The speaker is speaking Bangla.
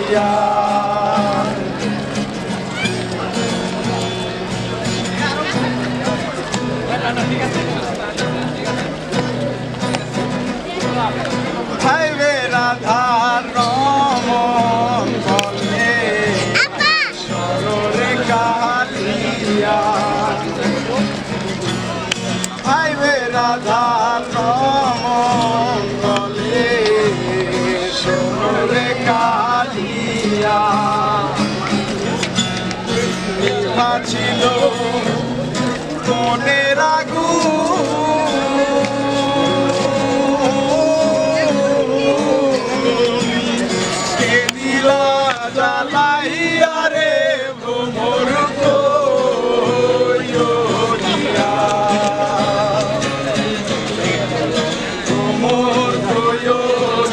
কালিয়া ভাইবে রাধার রমন বলে সররে কালিয়া ভাইবে রাধার রমন বলে সররে কালিয়া নিভা ছিল মনের আগুন